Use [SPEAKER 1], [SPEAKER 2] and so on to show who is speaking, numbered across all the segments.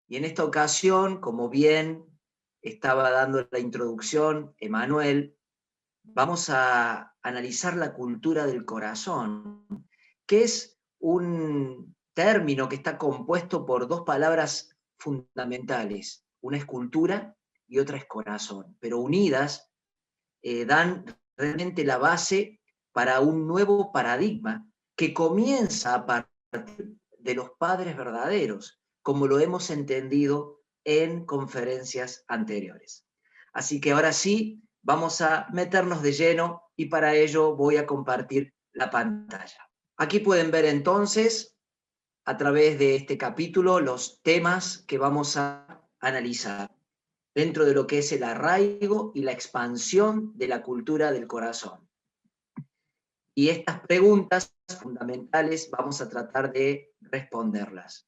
[SPEAKER 1] Y en esta ocasión, como bien estaba dando la introducción Emanuel, vamos a analizar la cultura del corazón, que es un término que está compuesto por dos palabras fundamentales. Una es cultura y otra es corazón, pero unidas dan realmente la base para un nuevo paradigma que comienza a partir de los padres verdaderos, como lo hemos entendido en conferencias anteriores. Así que ahora sí, vamos a meternos de lleno y para ello voy a compartir la pantalla. Aquí pueden ver entonces, a través de este capítulo, los temas que vamos a analizar dentro de lo que es el arraigo y la expansión de la cultura del corazón. Y estas preguntas fundamentales vamos a tratar de responderlas.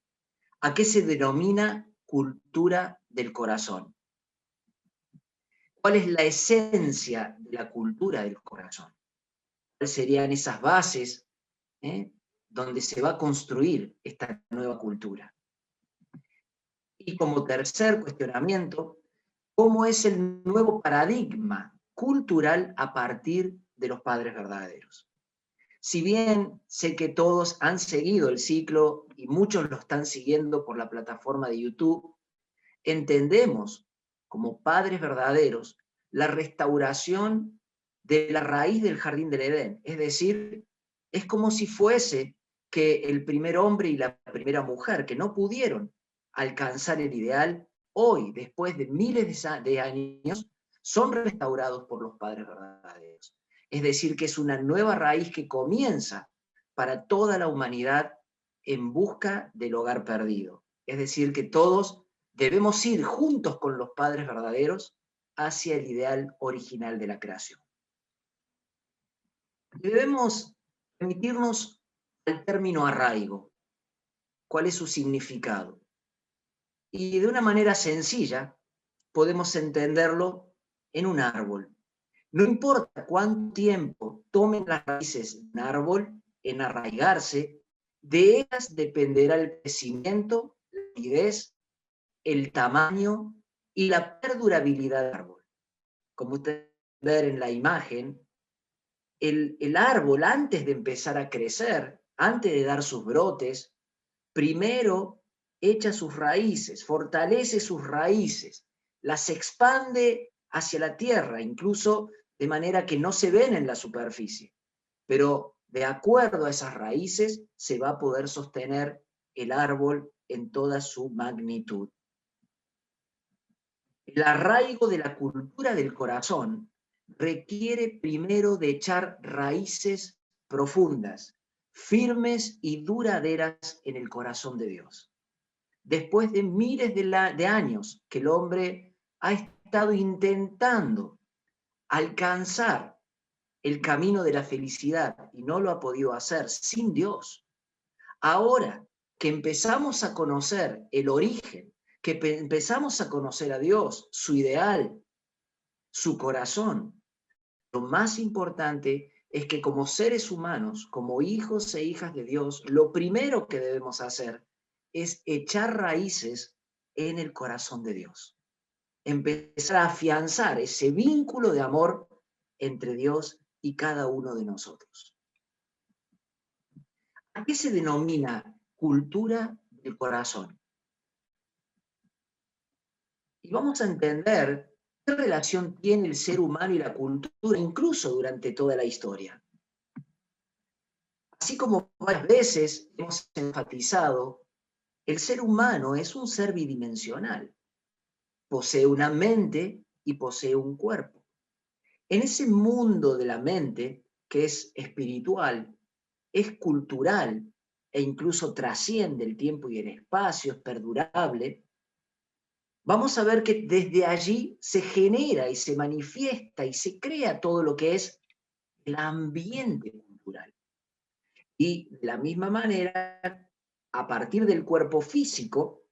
[SPEAKER 1] ¿A qué se denomina cultura del corazón? ¿Cuál es la esencia de la cultura del corazón? ¿Cuáles serían esas bases donde se va a construir esta nueva cultura? Y como tercer cuestionamiento, ¿cómo es el nuevo paradigma cultural a partir de los padres verdaderos? Si bien sé que todos han seguido el ciclo y muchos lo están siguiendo por la plataforma de YouTube, entendemos como padres verdaderos la restauración de la raíz del jardín del Edén. Es decir, es como si fuese que el primer hombre y la primera mujer que no pudieron alcanzar el ideal, hoy, después de miles de años, son restaurados por los padres verdaderos. Es decir, que es una nueva raíz que comienza para toda la humanidad en busca del hogar perdido. Es decir, que todos debemos ir juntos con los padres verdaderos hacia el ideal original de la creación. Debemos remitirnos al término arraigo. ¿Cuál es su significado? Y de una manera sencilla podemos entenderlo en un árbol. No importa cuánto tiempo tomen las raíces de un árbol en arraigarse, de ellas dependerá el crecimiento, la rigidez, el tamaño y la perdurabilidad del árbol. Como ustedes ver en la imagen, el árbol antes de empezar a crecer, antes de dar sus brotes, primero echa sus raíces, fortalece sus raíces, las expande hacia la tierra, incluso de manera que no se ven en la superficie. Pero de acuerdo a esas raíces se va a poder sostener el árbol en toda su magnitud. El arraigo de la cultura del corazón requiere primero de echar raíces profundas, firmes y duraderas en el corazón de Dios. Después de miles de años que el hombre ha estado intentando alcanzar el camino de la felicidad y no lo ha podido hacer sin Dios, ahora que empezamos a conocer el origen, que empezamos a conocer a Dios, su ideal, su corazón, lo más importante es que como seres humanos, como hijos e hijas de Dios, lo primero que debemos hacer es echar raíces en el corazón de Dios. Empezar a afianzar ese vínculo de amor entre Dios y cada uno de nosotros. ¿A qué se denomina cultura del corazón? Y vamos a entender qué relación tiene el ser humano y la cultura, incluso durante toda la historia. Así como varias veces hemos enfatizado, el ser humano es un ser bidimensional. Posee una mente y posee un cuerpo. En ese mundo de la mente, que es espiritual, es cultural e incluso trasciende el tiempo y el espacio, es perdurable, vamos a ver que desde allí se genera y se manifiesta y se crea todo lo que es el ambiente cultural. Y de la misma manera, a partir del cuerpo físico,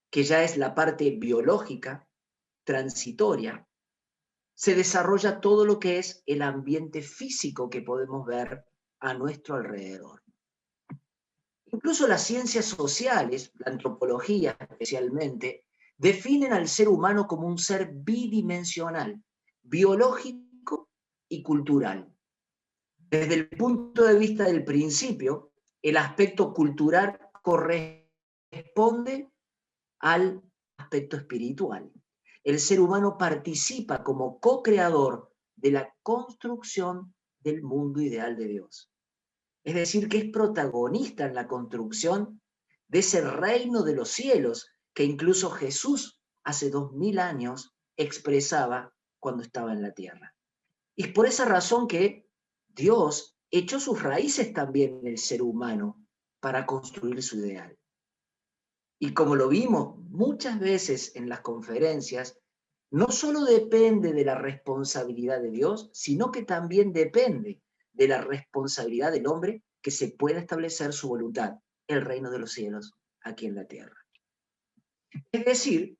[SPEAKER 1] que ya es la parte biológica, transitoria, se desarrolla todo lo que es el ambiente físico que podemos ver a nuestro alrededor. Incluso las ciencias sociales, la antropología especialmente, definen al ser humano como un ser bidimensional, biológico y cultural. Desde el punto de vista del principio, el aspecto cultural corresponde al aspecto espiritual. El ser humano participa como co-creador de la construcción del mundo ideal de Dios. Es decir, que es protagonista en la construcción de ese reino de los cielos que incluso Jesús hace 2000 años expresaba cuando estaba en la tierra. Y es por esa razón que Dios echó sus raíces también en el ser humano para construir su ideal. Y como lo vimos muchas veces en las conferencias, no solo depende de la responsabilidad de Dios, sino que también depende de la responsabilidad del hombre que se pueda establecer su voluntad, el reino de los cielos, aquí en la tierra. Es decir,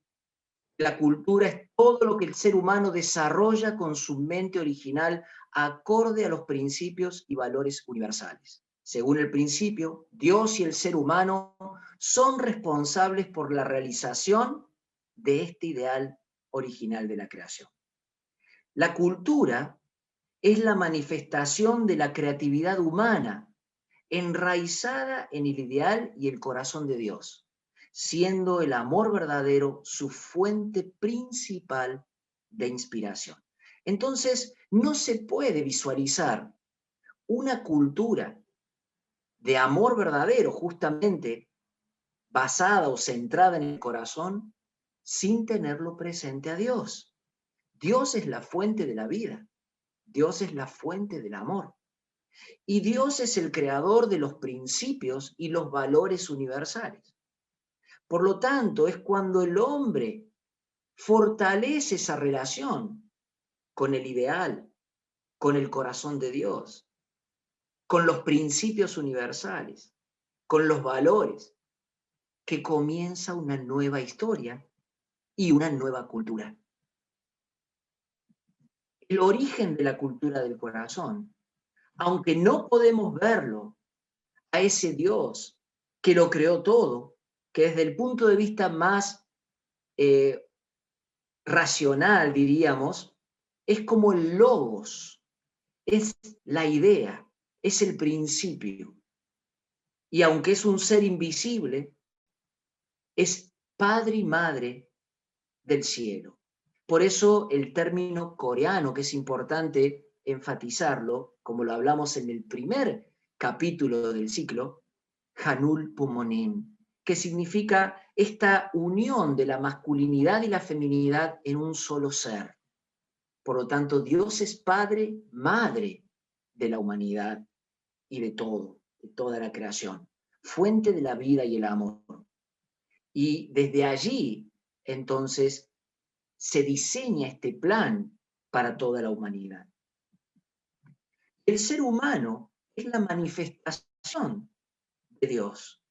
[SPEAKER 1] la cultura es todo lo que el ser humano desarrolla con su mente original acorde a los principios y valores universales. Según el principio, Dios y el ser humano son responsables por la realización de este ideal original de la creación. La cultura es la manifestación de la creatividad humana, enraizada en el ideal y el corazón de Dios, siendo el amor verdadero su fuente principal de inspiración. Entonces, no se puede visualizar una cultura de amor verdadero, justamente basada o centrada en el corazón, sin tenerlo presente a Dios. Dios es la fuente de la vida. Dios es la fuente del amor. Y Dios es el creador de los principios y los valores universales. Por lo tanto, es cuando el hombre fortalece esa relación con el ideal, con el corazón de Dios, con los principios universales, con los valores, que comienza una nueva historia y una nueva cultura. El origen de la cultura del corazón, aunque no podemos verlo, a ese Dios que lo creó todo, que desde el punto de vista más racional, diríamos, es como el logos, es la idea, es el principio. Y aunque es un ser invisible, es padre y madre del cielo. Por eso el término coreano, que es importante enfatizarlo, como lo hablamos en el primer capítulo del ciclo, Hanul Pumonin, que significa esta unión de la masculinidad y la feminidad en un solo ser. Por lo tanto, Dios es padre, madre de la humanidad y de todo, de toda la creación, fuente de la vida y el amor. Y desde allí, entonces, se diseña este plan para toda la humanidad. El ser humano es la manifestación de Dios,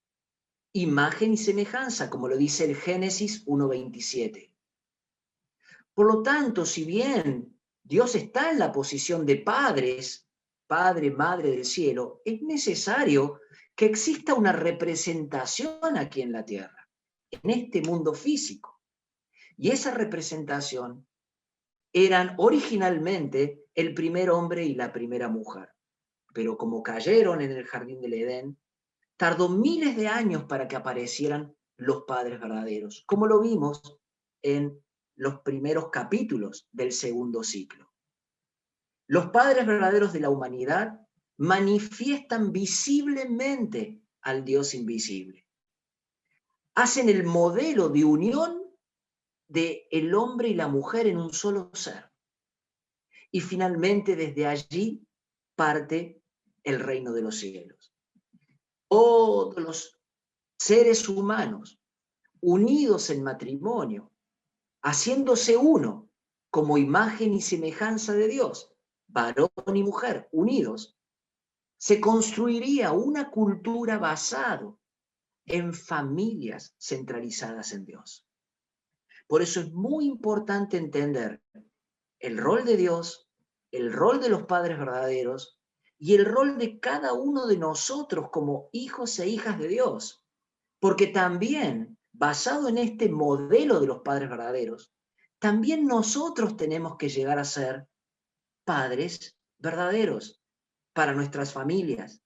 [SPEAKER 1] imagen y semejanza, como lo dice el Génesis 1:27. Por lo tanto, si bien Dios está en la posición de padres, padre, madre del cielo, es necesario que exista una representación aquí en la tierra, en este mundo físico. Y esa representación eran originalmente el primer hombre y la primera mujer. Pero como cayeron en el jardín del Edén, tardó miles de años para que aparecieran los padres verdaderos, como lo vimos en los primeros capítulos del segundo ciclo. Los padres verdaderos de la humanidad manifiestan visiblemente al Dios invisible. Hacen el modelo de unión del hombre y la mujer en un solo ser. Y finalmente desde allí parte el reino de los cielos. Todos los seres humanos unidos en matrimonio, haciéndose uno como imagen y semejanza de Dios, varón y mujer unidos, se construiría una cultura basada en familias centralizadas en Dios. Por eso es muy importante entender el rol de Dios, el rol de los padres verdaderos y el rol de cada uno de nosotros como hijos e hijas de Dios. Porque también, basado en este modelo de los padres verdaderos, también nosotros tenemos que llegar a ser padres verdaderos para nuestras familias,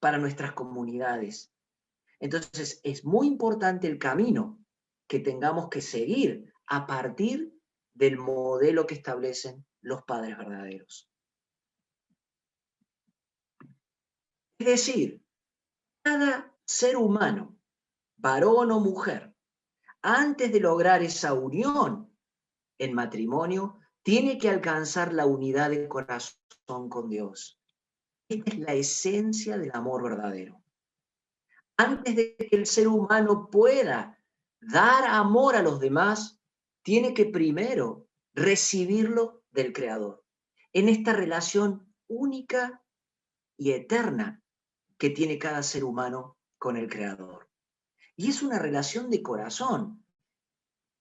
[SPEAKER 1] para nuestras comunidades. Entonces, es muy importante el camino que tengamos que seguir a partir del modelo que establecen los padres verdaderos. Es decir, cada ser humano, varón o mujer, antes de lograr esa unión en matrimonio, tiene que alcanzar la unidad de corazón con Dios. Esta es la esencia del amor verdadero. Antes de que el ser humano pueda dar amor a los demás, tiene que primero recibirlo del Creador. En esta relación única y eterna que tiene cada ser humano con el Creador. Y es una relación de corazón.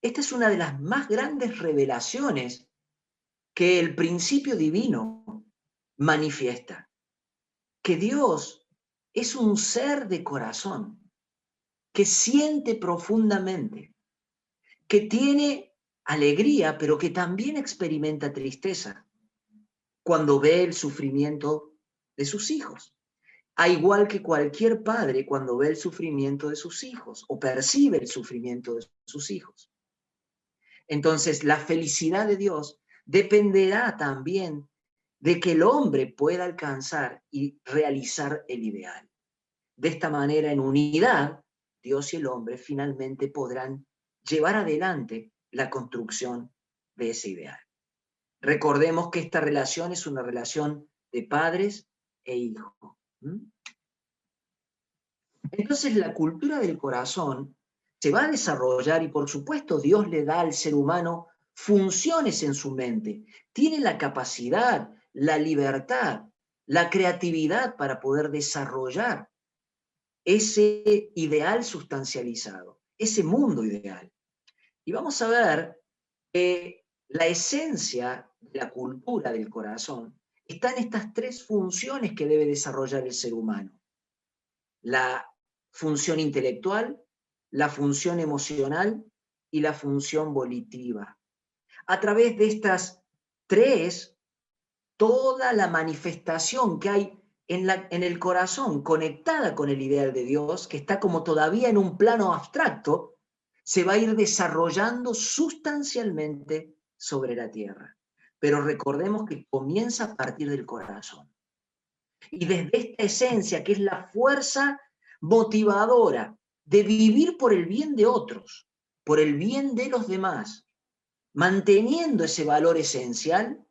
[SPEAKER 1] Esta es una de las más grandes revelaciones que el principio divino manifiesta. Que Dios es un ser de corazón, que siente profundamente, que tiene alegría, pero que también experimenta tristeza cuando ve el sufrimiento de sus hijos. A igual que cualquier padre cuando ve el sufrimiento de sus hijos o percibe el sufrimiento de sus hijos. Entonces, la felicidad de Dios dependerá también de que el hombre pueda alcanzar y realizar el ideal. De esta manera, en unidad, Dios y el hombre finalmente podrán llevar adelante la construcción de ese ideal. Recordemos que esta relación es una relación de padres e hijos. Entonces, la cultura del corazón se va a desarrollar y, por supuesto, Dios le da al ser humano funciones en su mente. Tiene la capacidad, la libertad, la creatividad para poder desarrollar ese ideal sustancializado, ese mundo ideal. Y vamos a ver que la esencia de la cultura del corazón está en estas tres funciones que debe desarrollar el ser humano. La función intelectual, la función emocional y la función volitiva. A través de estas tres, toda la manifestación que hay en el corazón conectada con el ideal de Dios, que está como todavía en un plano abstracto, se va a ir desarrollando sustancialmente sobre la tierra. Pero recordemos que comienza a partir del corazón. Y desde esta esencia, que es la fuerza motivadora de vivir por el bien de otros, por el bien de los demás, manteniendo ese valor esencial,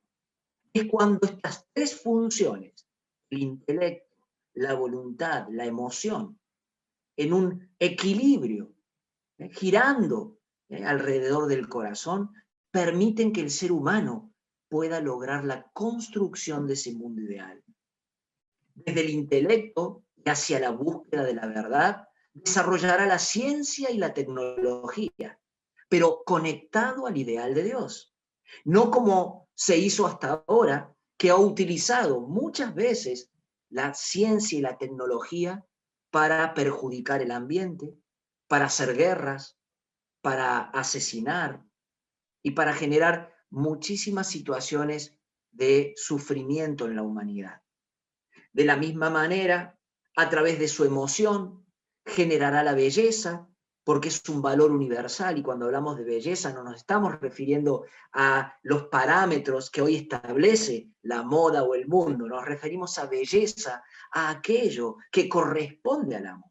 [SPEAKER 1] es cuando estas tres funciones, el intelecto, la voluntad, la emoción, en un equilibrio, girando alrededor del corazón, permiten que el ser humano pueda lograr la construcción de ese mundo ideal. Desde el intelecto y hacia la búsqueda de la verdad, desarrollará la ciencia y la tecnología, pero conectado al ideal de Dios. No como se hizo hasta ahora, que ha utilizado muchas veces la ciencia y la tecnología para perjudicar el ambiente, para hacer guerras, para asesinar y para generar muchísimas situaciones de sufrimiento en la humanidad. De la misma manera, a través de su emoción, generará la belleza, porque es un valor universal, y cuando hablamos de belleza no nos estamos refiriendo a los parámetros que hoy establece la moda o el mundo, nos referimos a belleza, a aquello que corresponde al amor.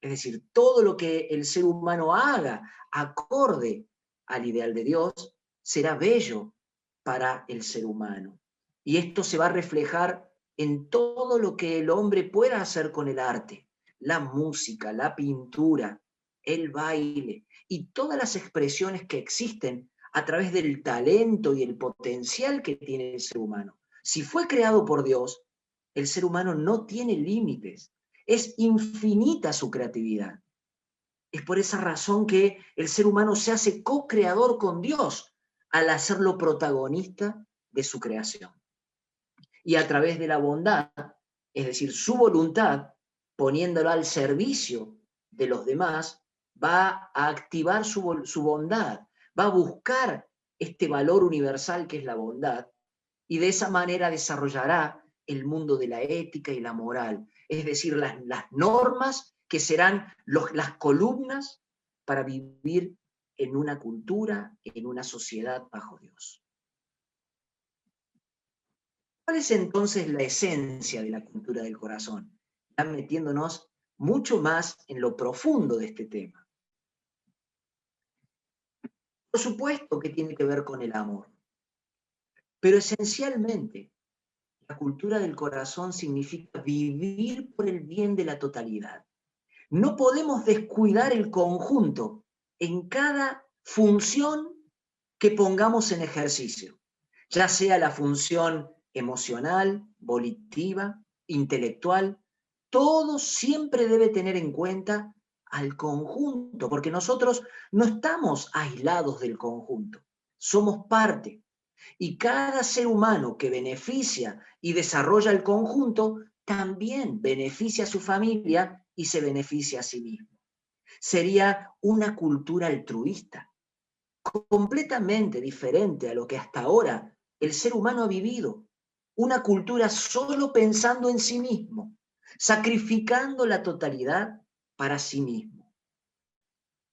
[SPEAKER 1] Es decir, todo lo que el ser humano haga acorde al ideal de Dios será bello para el ser humano. Y esto se va a reflejar en todo lo que el hombre pueda hacer con el arte, la música, la pintura, el baile y todas las expresiones que existen a través del talento y el potencial que tiene el ser humano. Si fue creado por Dios, el ser humano no tiene límites, es infinita su creatividad. Es por esa razón que el ser humano se hace co-creador con Dios al hacerlo protagonista de su creación. Y a través de la bondad es decir, su voluntad, poniéndola al servicio de los demás, va a activar su bondad, va a buscar este valor universal que es la bondad, y de esa manera desarrollará el mundo de la ética y la moral, es decir, las normas que serán las columnas para vivir en una cultura, en una sociedad bajo Dios. ¿Cuál es entonces la esencia de la cultura del corazón? Ya metiéndonos mucho más en lo profundo de este tema. Por supuesto que tiene que ver con el amor, pero esencialmente la cultura del corazón significa vivir por el bien de la totalidad. No podemos descuidar el conjunto en cada función que pongamos en ejercicio, ya sea la función emocional, volitiva, intelectual, todo siempre debe tener en cuenta al conjunto, porque nosotros no estamos aislados del conjunto, somos parte. Y cada ser humano que beneficia y desarrolla el conjunto, también beneficia a su familia y se beneficia a sí mismo. Sería una cultura altruista, completamente diferente a lo que hasta ahora el ser humano ha vivido. Una cultura solo pensando en sí mismo, sacrificando la totalidad para sí mismo.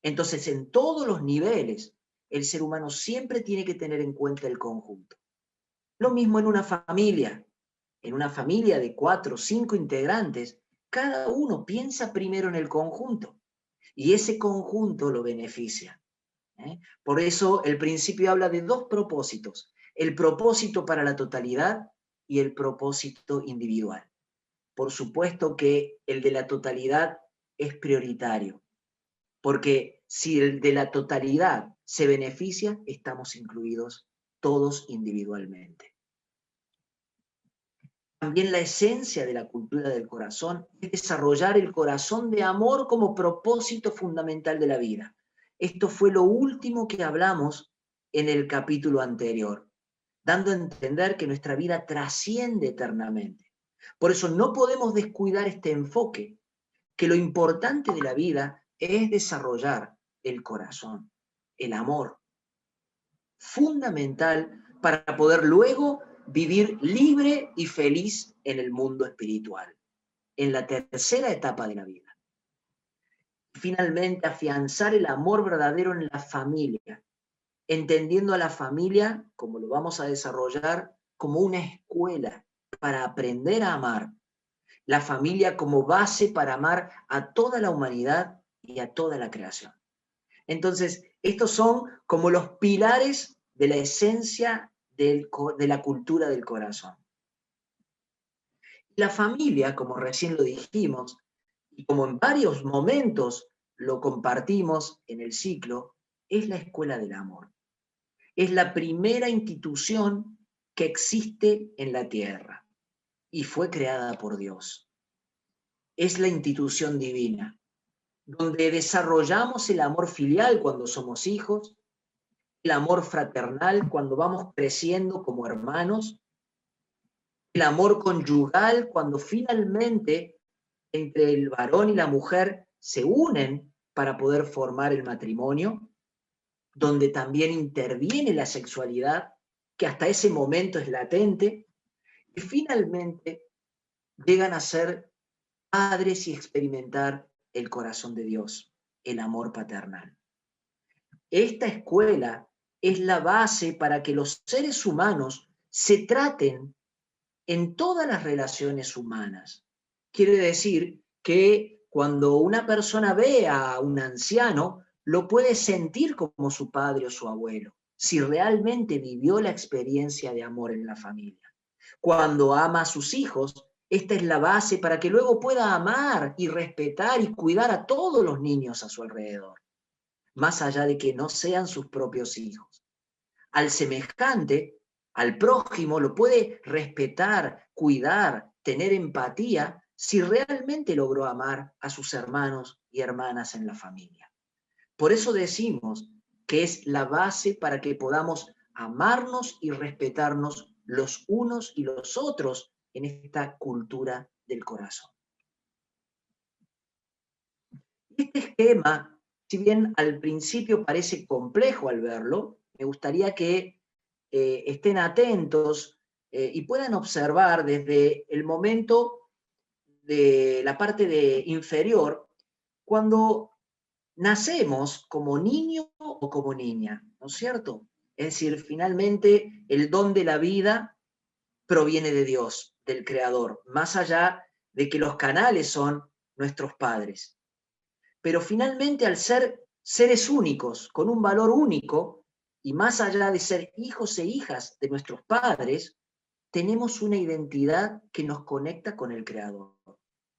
[SPEAKER 1] Entonces, en todos los niveles, el ser humano siempre tiene que tener en cuenta el conjunto. Lo mismo en una familia. En una familia de 4 o 5 integrantes, cada uno piensa primero en el conjunto y ese conjunto lo beneficia. Por eso el principio habla de 2 propósitos, el propósito para la totalidad y el propósito individual. Por supuesto que el de la totalidad es prioritario, porque si el de la totalidad se beneficia, estamos incluidos todos individualmente. También la esencia de la cultura del corazón es desarrollar el corazón de amor como propósito fundamental de la vida. Esto fue lo último que hablamos en el capítulo anterior, dando a entender que nuestra vida trasciende eternamente. Por eso no podemos descuidar este enfoque, que lo importante de la vida es desarrollar el corazón, el amor, fundamental para poder luego vivir libre y feliz en el mundo espiritual, en la tercera etapa de la vida. Finalmente, afianzar el amor verdadero en la familia, entendiendo a la familia, como lo vamos a desarrollar, como una escuela para aprender a amar. La familia como base para amar a toda la humanidad y a toda la creación. Entonces, estos son como los pilares de la esencia de la cultura del corazón. La familia, como recién lo dijimos, y como en varios momentos lo compartimos en el ciclo, es la escuela del amor. Es la primera institución que existe en la tierra y fue creada por Dios. Es la institución divina, donde desarrollamos el amor filial cuando somos hijos, el amor fraternal cuando vamos creciendo como hermanos, el amor conyugal cuando finalmente entre el varón y la mujer se unen para poder formar el matrimonio, donde también interviene la sexualidad, que hasta ese momento es latente, y finalmente llegan a ser padres y experimentar el corazón de Dios, el amor paternal. Esta escuela es la base para que los seres humanos se traten en todas las relaciones humanas. Quiere decir que cuando una persona ve a un anciano, lo puede sentir como su padre o su abuelo, si realmente vivió la experiencia de amor en la familia. Cuando ama a sus hijos, esta es la base para que luego pueda amar y respetar y cuidar a todos los niños a su alrededor, más allá de que no sean sus propios hijos. Al semejante, al prójimo, lo puede respetar, cuidar, tener empatía, si realmente logró amar a sus hermanos y hermanas en la familia. Por eso decimos que es la base para que podamos amarnos y respetarnos los unos y los otros en esta cultura del corazón. Este esquema, si bien al principio parece complejo al verlo, me gustaría que estén atentos y puedan observar desde el momento de la parte inferior, cuando nacemos como niño o como niña, ¿no es cierto? Es decir, finalmente el don de la vida proviene de Dios, del Creador, más allá de que los canales son nuestros padres. Pero finalmente al ser seres únicos, con un valor único, y más allá de ser hijos e hijas de nuestros padres, tenemos una identidad que nos conecta con el Creador.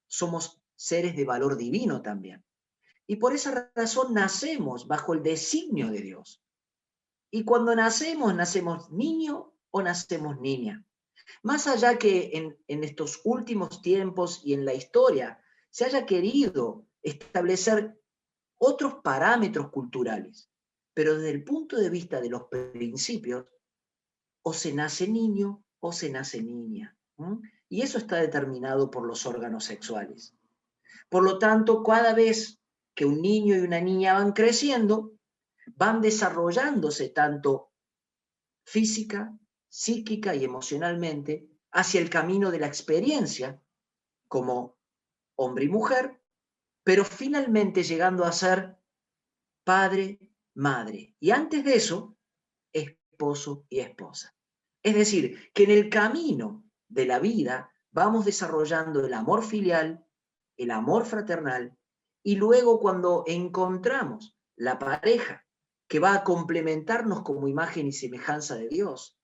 [SPEAKER 1] Somos seres de valor divino también. Y por esa razón nacemos bajo el designio de Dios. Y cuando nacemos niño o nacemos niña. Más allá que en estos últimos tiempos y en la historia se haya querido establecer otros parámetros culturales, pero desde el punto de vista de los principios, o se nace niño o se nace niña. Y eso está determinado por los órganos sexuales. Por lo tanto, cada vez que un niño y una niña van creciendo, van desarrollándose tanto física, psíquica y emocionalmente hacia el camino de la experiencia como hombre y mujer, pero finalmente llegando a ser padre, madre. Y antes de eso, esposo y esposa. Es decir, que en el camino de la vida vamos desarrollando el amor filial, el amor fraternal, y luego cuando encontramos la pareja que va a complementarnos como imagen y semejanza de Dios,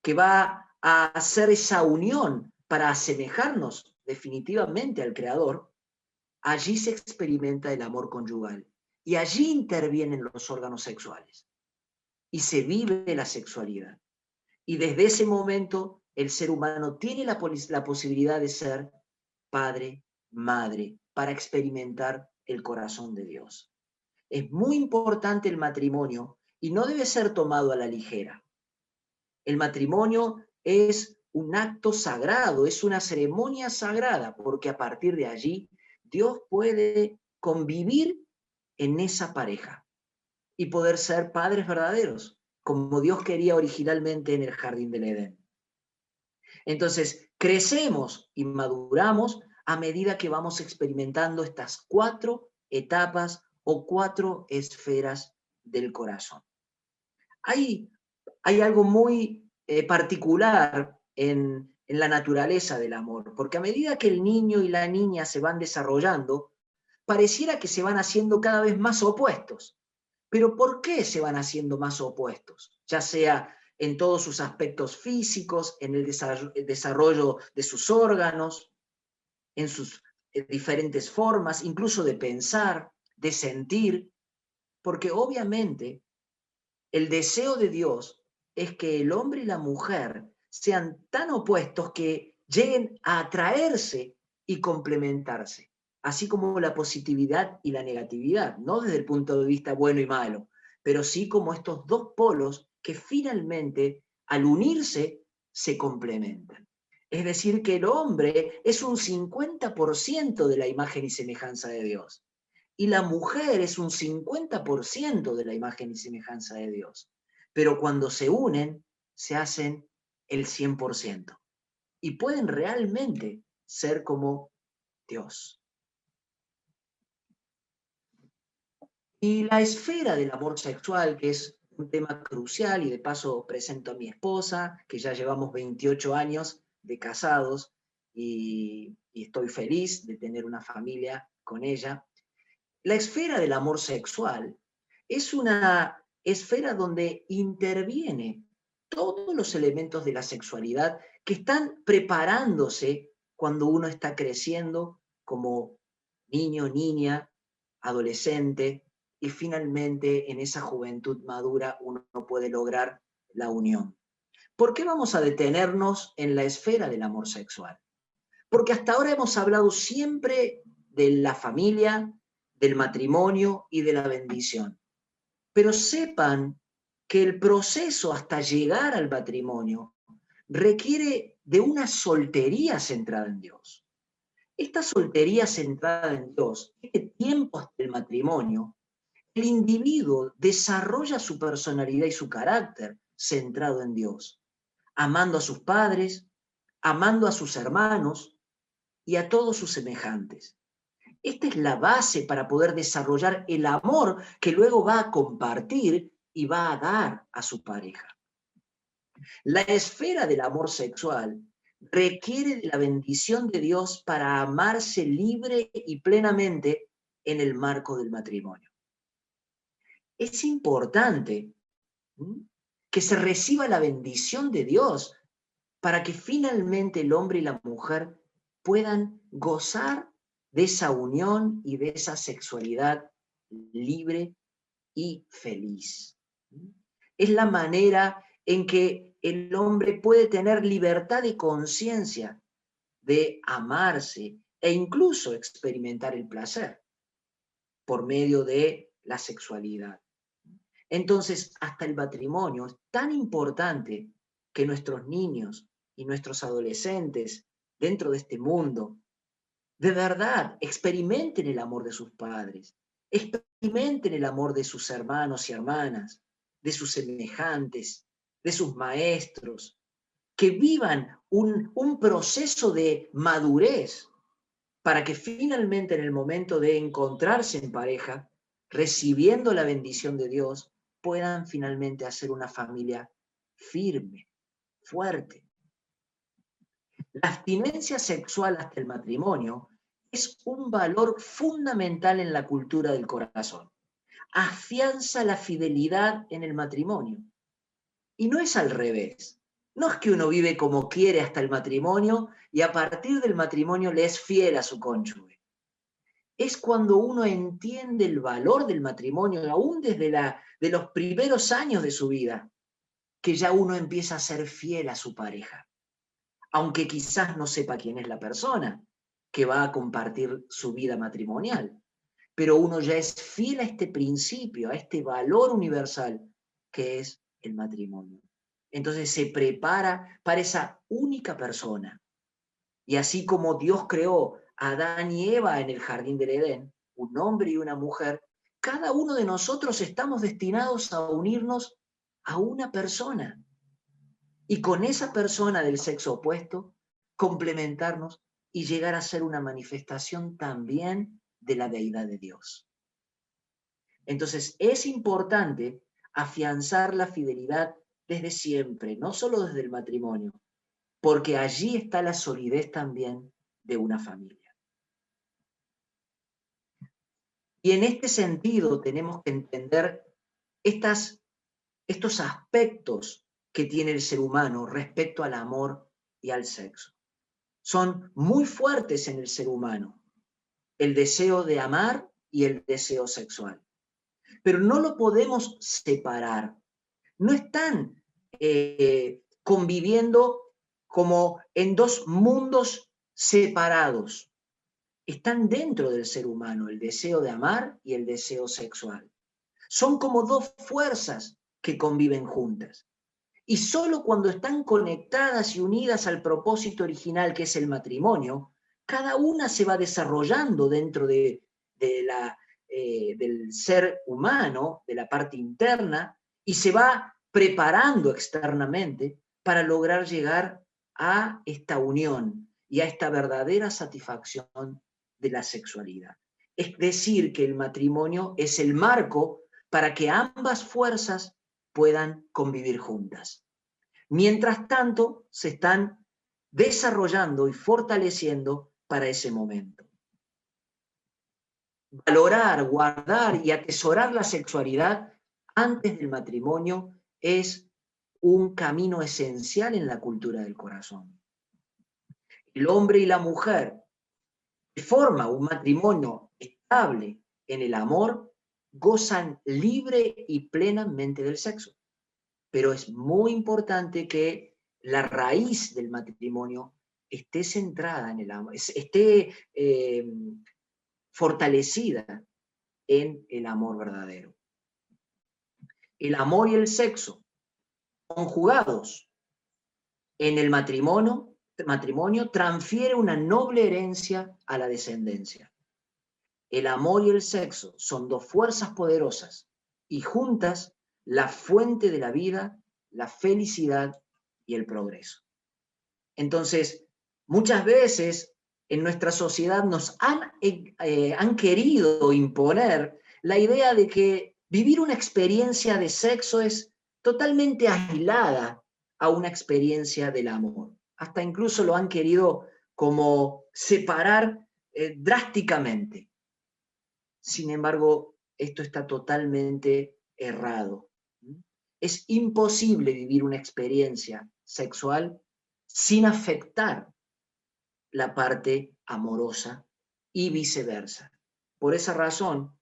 [SPEAKER 1] que va a hacer esa unión para asemejarnos definitivamente al Creador, allí se experimenta el amor conyugal y allí intervienen los órganos sexuales y se vive la sexualidad. Y desde ese momento el ser humano tiene la posibilidad de ser padre, madre, para experimentar el corazón de Dios. Es muy importante el matrimonio y no debe ser tomado a la ligera. El matrimonio es un acto sagrado, es una ceremonia sagrada, porque a partir de allí Dios puede convivir en esa pareja y poder ser padres verdaderos, como Dios quería originalmente en el jardín del Edén. Entonces, crecemos y maduramos a medida que vamos experimentando estas 4 etapas o 4 esferas del corazón. Hay algo muy particular en la naturaleza del amor, porque a medida que el niño y la niña se van desarrollando, pareciera que se van haciendo cada vez más opuestos. Pero ¿por qué se van haciendo más opuestos? Ya sea en todos sus aspectos físicos, en el desarrollo de sus órganos, en sus diferentes formas, incluso de pensar, de sentir, porque obviamente el deseo de Dios es que el hombre y la mujer sean tan opuestos que lleguen a atraerse y complementarse, así como la positividad y la negatividad, no desde el punto de vista bueno y malo, pero sí como estos dos polos que finalmente al unirse se complementan. Es decir, que el hombre es un 50% de la imagen y semejanza de Dios y la mujer es un 50% de la imagen y semejanza de Dios. Pero cuando se unen, se hacen el 100% y pueden realmente ser como Dios. Y la esfera del amor sexual, que es un tema crucial, y de paso presento a mi esposa, que ya llevamos 28 años de casados y estoy feliz de tener una familia con ella. La esfera del amor sexual es una esfera donde interviene todos los elementos de la sexualidad que están preparándose cuando uno está creciendo como niño, niña, adolescente, y finalmente en esa juventud madura uno puede lograr la unión. ¿Por qué vamos a detenernos en la esfera del amor sexual? Porque hasta ahora hemos hablado siempre de la familia, del matrimonio y de la bendición. Pero sepan que el proceso hasta llegar al matrimonio requiere de una soltería centrada en Dios. Esta soltería centrada en Dios, este tiempo hasta el matrimonio, el individuo desarrolla su personalidad y su carácter centrado en Dios, amando a sus padres, amando a sus hermanos y a todos sus semejantes. Esta es la base para poder desarrollar el amor que luego va a compartir y va a dar a su pareja. La esfera del amor sexual requiere de la bendición de Dios para amarse libre y plenamente en el marco del matrimonio. Es importante que se reciba la bendición de Dios para que finalmente el hombre y la mujer puedan gozar de esa unión y de esa sexualidad libre y feliz. Es la manera en que el hombre puede tener libertad de conciencia de amarse e incluso experimentar el placer por medio de la sexualidad. Entonces, hasta el matrimonio es tan importante que nuestros niños y nuestros adolescentes dentro de este mundo de verdad experimenten el amor de sus padres, experimenten el amor de sus hermanos y hermanas, de sus semejantes, de sus maestros, que vivan un proceso de madurez para que finalmente en el momento de encontrarse en pareja, recibiendo la bendición de Dios, puedan finalmente hacer una familia firme, fuerte. La abstinencia sexual hasta el matrimonio es un valor fundamental en la cultura del corazón. Afianza la fidelidad en el matrimonio. Y no es al revés. No es que uno vive como quiere hasta el matrimonio y a partir del matrimonio le es fiel a su cónyuge. Es cuando uno entiende el valor del matrimonio, aún desde de los primeros años de su vida, que ya uno empieza a ser fiel a su pareja, aunque quizás no sepa quién es la persona que va a compartir su vida matrimonial. Pero uno ya es fiel a este principio, a este valor universal que es el matrimonio. Entonces se prepara para esa única persona. Y así como Dios creó a Adán y Eva en el jardín del Edén, un hombre y una mujer, cada uno de nosotros estamos destinados a unirnos a una persona. Y con esa persona del sexo opuesto, complementarnos y llegar a ser una manifestación también de la deidad de Dios. Entonces, es importante afianzar la fidelidad desde siempre, no solo desde el matrimonio, porque allí está la solidez también de una familia. Y en este sentido tenemos que entender estos aspectos que tiene el ser humano respecto al amor y al sexo. Son muy fuertes en el ser humano, el deseo de amar y el deseo sexual. Pero no lo podemos separar. No están conviviendo como en dos mundos separados. Están dentro del ser humano, el deseo de amar y el deseo sexual. Son como dos fuerzas que conviven juntas. Y solo cuando están conectadas y unidas al propósito original que es el matrimonio, cada una se va desarrollando dentro del ser humano, de la parte interna, y se va preparando externamente para lograr llegar a esta unión y a esta verdadera satisfacción de la sexualidad. Es decir, que el matrimonio es el marco para que ambas fuerzas puedan convivir juntas. Mientras tanto, se están desarrollando y fortaleciendo para ese momento. Valorar, guardar y atesorar la sexualidad antes del matrimonio es un camino esencial en la cultura del corazón. El hombre y la mujer que forman un matrimonio estable en el amor gozan libre y plenamente del sexo. Pero es muy importante que la raíz del matrimonio esté centrada en el amor, esté fortalecida en el amor verdadero. El amor y el sexo conjugados en el matrimonio matrimonio transfiere una noble herencia a la descendencia. El amor y el sexo son dos fuerzas poderosas y juntas la fuente de la vida, la felicidad y el progreso. Entonces, muchas veces en nuestra sociedad nos han querido imponer la idea de que vivir una experiencia de sexo es totalmente aislada a una experiencia del amor. Hasta incluso lo han querido como separar drásticamente. Sin embargo, esto está totalmente errado. Es imposible vivir una experiencia sexual sin afectar la parte amorosa y viceversa. Por esa razón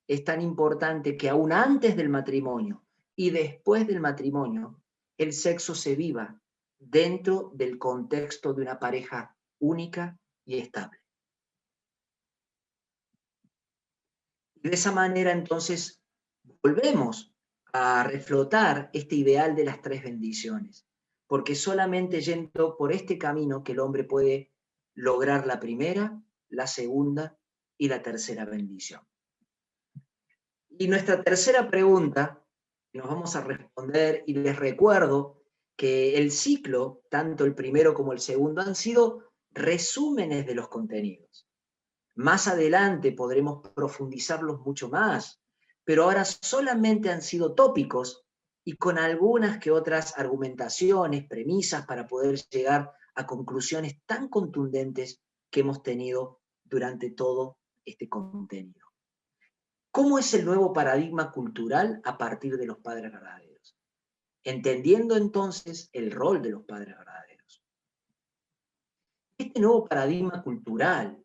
[SPEAKER 1] es tan importante que aún antes del matrimonio y después del matrimonio, el sexo se viva dentro del contexto de una pareja única y estable. Y de esa manera entonces volvemos a reflotar este ideal de las tres bendiciones, porque solamente yendo por este camino que el hombre puede lograr la primera, la segunda y la tercera bendición. Y nuestra tercera pregunta, que nos vamos a responder, y les recuerdo que el ciclo, tanto el primero como el segundo, han sido resúmenes de los contenidos. Más adelante podremos profundizarlos mucho más, pero ahora solamente han sido tópicos y con algunas que otras argumentaciones, premisas para poder llegar a conclusiones tan contundentes que hemos tenido durante todo este contenido. ¿Cómo es el nuevo paradigma cultural a partir de los padres verdaderos? Entendiendo entonces el rol de los padres verdaderos. Este nuevo paradigma cultural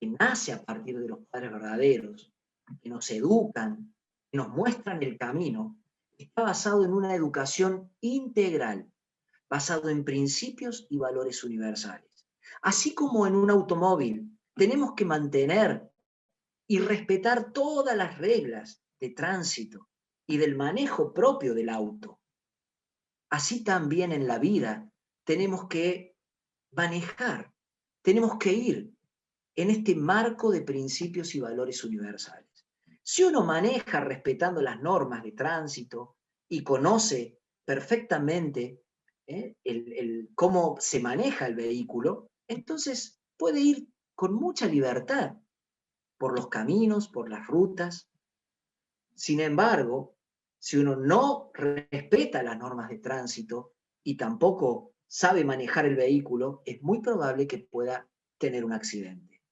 [SPEAKER 1] que nace a partir de los padres verdaderos, que nos educan, que nos muestran el camino, está basado en una educación integral, basado en principios y valores universales. Así como en un automóvil tenemos que mantener y respetar todas las reglas de tránsito y del manejo propio del auto, así también en la vida tenemos que manejar, tenemos que ir en este marco de principios y valores universales. Si uno maneja respetando las normas de tránsito y conoce perfectamente cómo se maneja el vehículo, entonces puede ir con mucha libertad por los caminos, por las rutas. Sin embargo, si uno no respeta las normas de tránsito y tampoco sabe manejar el vehículo, es muy probable que pueda tener un accidente.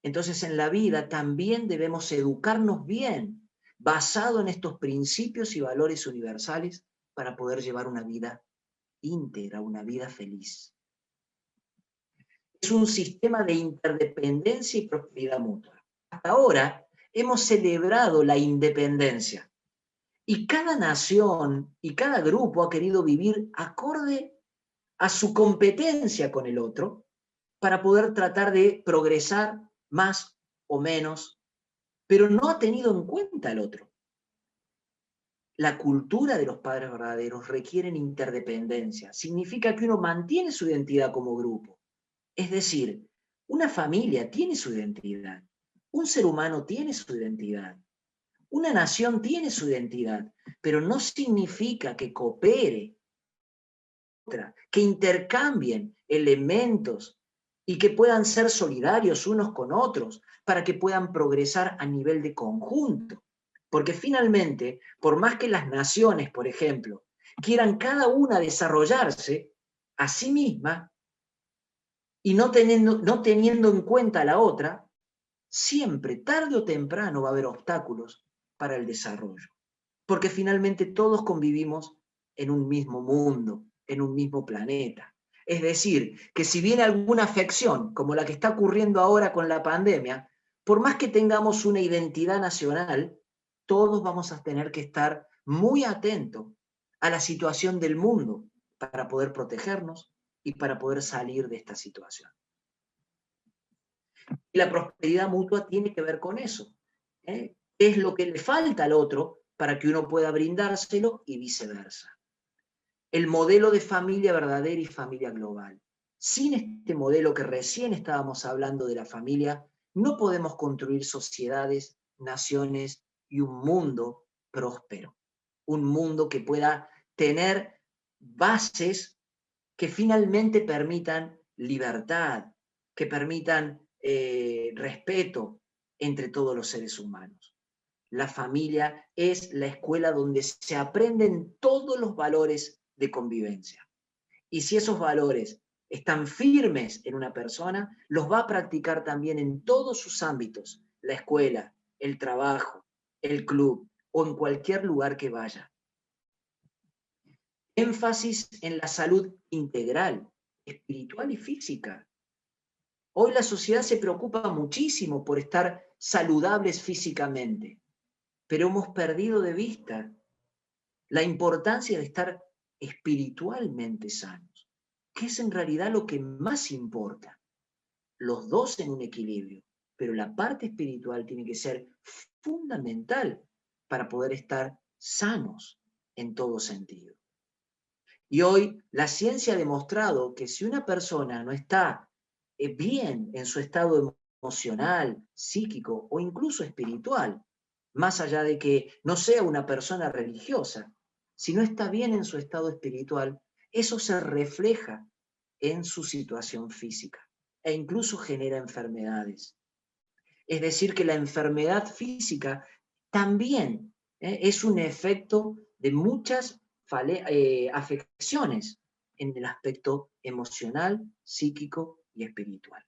[SPEAKER 1] Entonces, en la vida también debemos educarnos bien, basado en estos principios y valores universales, para poder llevar una vida íntegra, una vida feliz. Es un sistema de interdependencia y prosperidad mutua. Hasta ahora hemos celebrado la independencia y cada nación y cada grupo ha querido vivir acorde a su competencia con el otro para poder tratar de progresar más o menos, pero no ha tenido en cuenta al otro. La cultura de los padres verdaderos requiere interdependencia. Significa que uno mantiene su identidad como grupo. Es decir, una familia tiene su identidad, un ser humano tiene su identidad, una nación tiene su identidad, pero no significa que coopere, que intercambien elementos y que puedan ser solidarios unos con otros para que puedan progresar a nivel de conjunto. Porque finalmente, por más que las naciones, por ejemplo, quieran cada una desarrollarse a sí misma y no teniendo en cuenta a la otra, siempre, tarde o temprano, va a haber obstáculos para el desarrollo. Porque finalmente todos convivimos en un mismo mundo, en un mismo planeta. Es decir, que si viene alguna afección, como la que está ocurriendo ahora con la pandemia, por más que tengamos una identidad nacional, todos vamos a tener que estar muy atentos a la situación del mundo para poder protegernos y para poder salir de esta situación. Y la prosperidad mutua tiene que ver con eso. ¿Qué es lo que le falta al otro para que uno pueda brindárselo y viceversa? El modelo de familia verdadera y familia global. Sin este modelo que recién estábamos hablando de la familia, no podemos construir sociedades, naciones y un mundo próspero. Un mundo que pueda tener bases que finalmente permitan libertad, que permitan respeto entre todos los seres humanos. La familia es la escuela donde se aprenden todos los valores de convivencia. Y si esos valores están firmes en una persona, los va a practicar también en todos sus ámbitos, la escuela, el trabajo, el club o en cualquier lugar que vaya. Énfasis en la salud integral, espiritual y física. Hoy la sociedad se preocupa muchísimo por estar saludables físicamente, pero hemos perdido de vista la importancia de estar espiritualmente sanos, que es en realidad lo que más importa. Los dos en un equilibrio, pero la parte espiritual tiene que ser fundamental para poder estar sanos en todo sentido. Y hoy la ciencia ha demostrado que si una persona no está bien en su estado emocional, psíquico o incluso espiritual, más allá de que no sea una persona religiosa, si no está bien en su estado espiritual, eso se refleja en su situación física e incluso genera enfermedades. Es decir, que la enfermedad física también es un efecto de muchas afecciones en el aspecto emocional, psíquico y espiritual.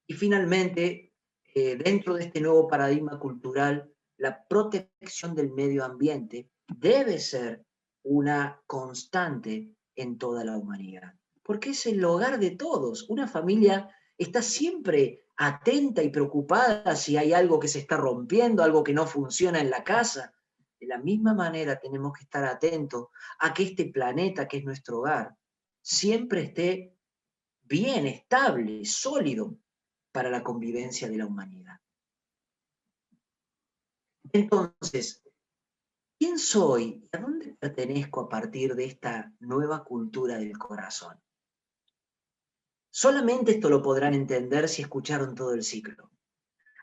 [SPEAKER 1] Y finalmente, dentro de este nuevo paradigma cultural, la protección del medio ambiente debe ser una constante en toda la humanidad, porque es el hogar de todos. Una familia está siempre atenta y preocupada si hay algo que se está rompiendo, algo que no funciona en la casa. De la misma manera tenemos que estar atentos a que este planeta, que es nuestro hogar, siempre esté bien, estable, sólido para la convivencia de la humanidad. Entonces, ¿quién soy? ¿A dónde pertenezco a partir de esta nueva cultura del corazón? Solamente esto lo podrán entender si escucharon todo el ciclo.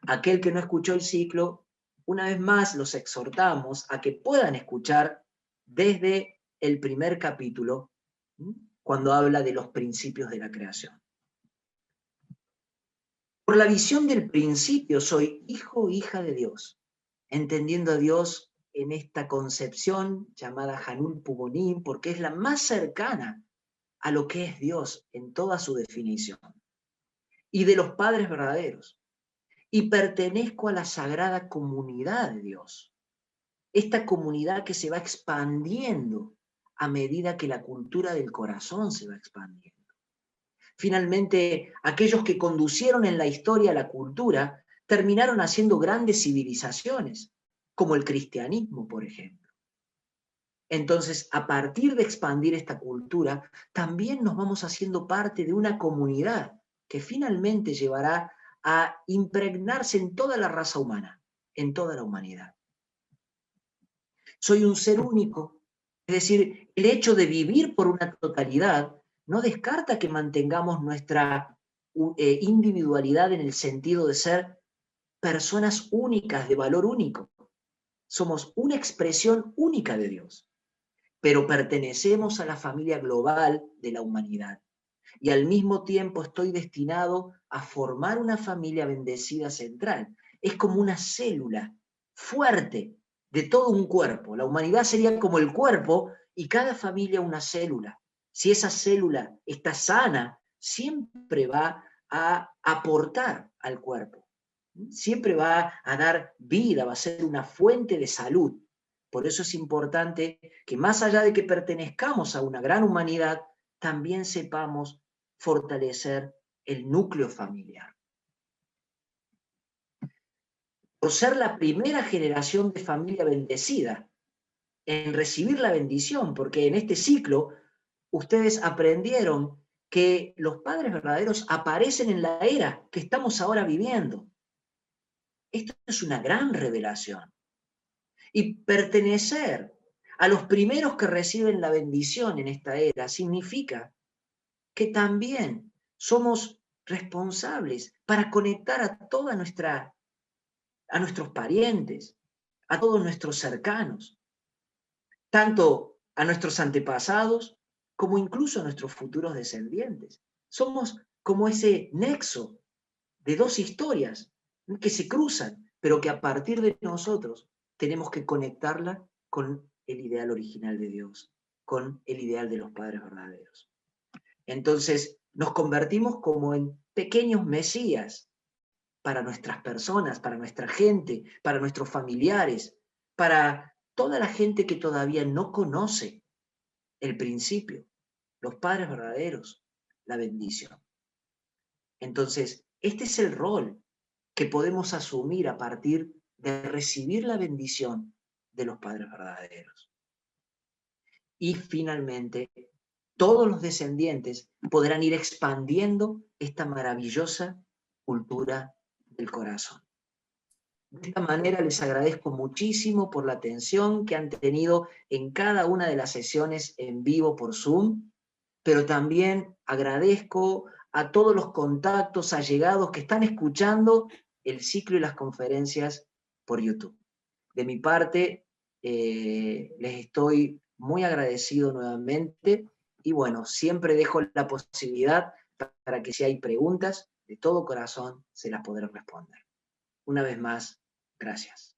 [SPEAKER 1] Aquel que no escuchó el ciclo, una vez más los exhortamos a que puedan escuchar desde el primer capítulo, cuando habla de los principios de la creación. Por la visión del principio soy hijo o hija de Dios, entendiendo a Dios en esta concepción llamada Hanul Pubonim, porque es la más cercana a lo que es Dios en toda su definición, y de los padres verdaderos, y pertenezco a la sagrada comunidad de Dios, esta comunidad que se va expandiendo a medida que la cultura del corazón se va expandiendo. Finalmente, aquellos que conducieron en la historia la cultura terminaron haciendo grandes civilizaciones, como el cristianismo, por ejemplo. Entonces, a partir de expandir esta cultura, también nos vamos haciendo parte de una comunidad que finalmente llevará a impregnarse en toda la raza humana, en toda la humanidad. Soy un ser único, es decir, el hecho de vivir por una totalidad no descarta que mantengamos nuestra individualidad en el sentido de ser personas únicas, de valor único. Somos una expresión única de Dios, pero pertenecemos a la familia global de la humanidad. Y al mismo tiempo estoy destinado a formar una familia bendecida central. Es como una célula fuerte de todo un cuerpo. La humanidad sería como el cuerpo y cada familia una célula. Si esa célula está sana, siempre va a aportar al cuerpo. Siempre va a dar vida, va a ser una fuente de salud. Por eso es importante que más allá de que pertenezcamos a una gran humanidad, también sepamos fortalecer el núcleo familiar. Por ser la primera generación de familia bendecida en recibir la bendición, porque en este ciclo ustedes aprendieron que los padres verdaderos aparecen en la era que estamos ahora viviendo. Esto es una gran revelación. Y pertenecer a los primeros que reciben la bendición en esta era significa que también somos responsables para conectar a nuestros parientes, a todos nuestros cercanos, tanto a nuestros antepasados como incluso a nuestros futuros descendientes. Somos como ese nexo de dos historias que se cruzan, pero que a partir de nosotros tenemos que conectarla con el ideal original de Dios, con el ideal de los padres verdaderos. Entonces nos convertimos como en pequeños mesías para nuestras personas, para nuestra gente, para nuestros familiares, para toda la gente que todavía no conoce el principio, los padres verdaderos, la bendición. Entonces, este es el rol que podemos asumir a partir de recibir la bendición de los padres verdaderos. Y finalmente, todos los descendientes podrán ir expandiendo esta maravillosa cultura del corazón. De esta manera les agradezco muchísimo por la atención que han tenido en cada una de las sesiones en vivo por Zoom, pero también agradezco a todos los contactos allegados que están escuchando el ciclo y las conferencias por YouTube. De mi parte, les estoy muy agradecido nuevamente y bueno, siempre dejo la posibilidad para que si hay preguntas, de todo corazón se las podré responder. Una vez más, gracias.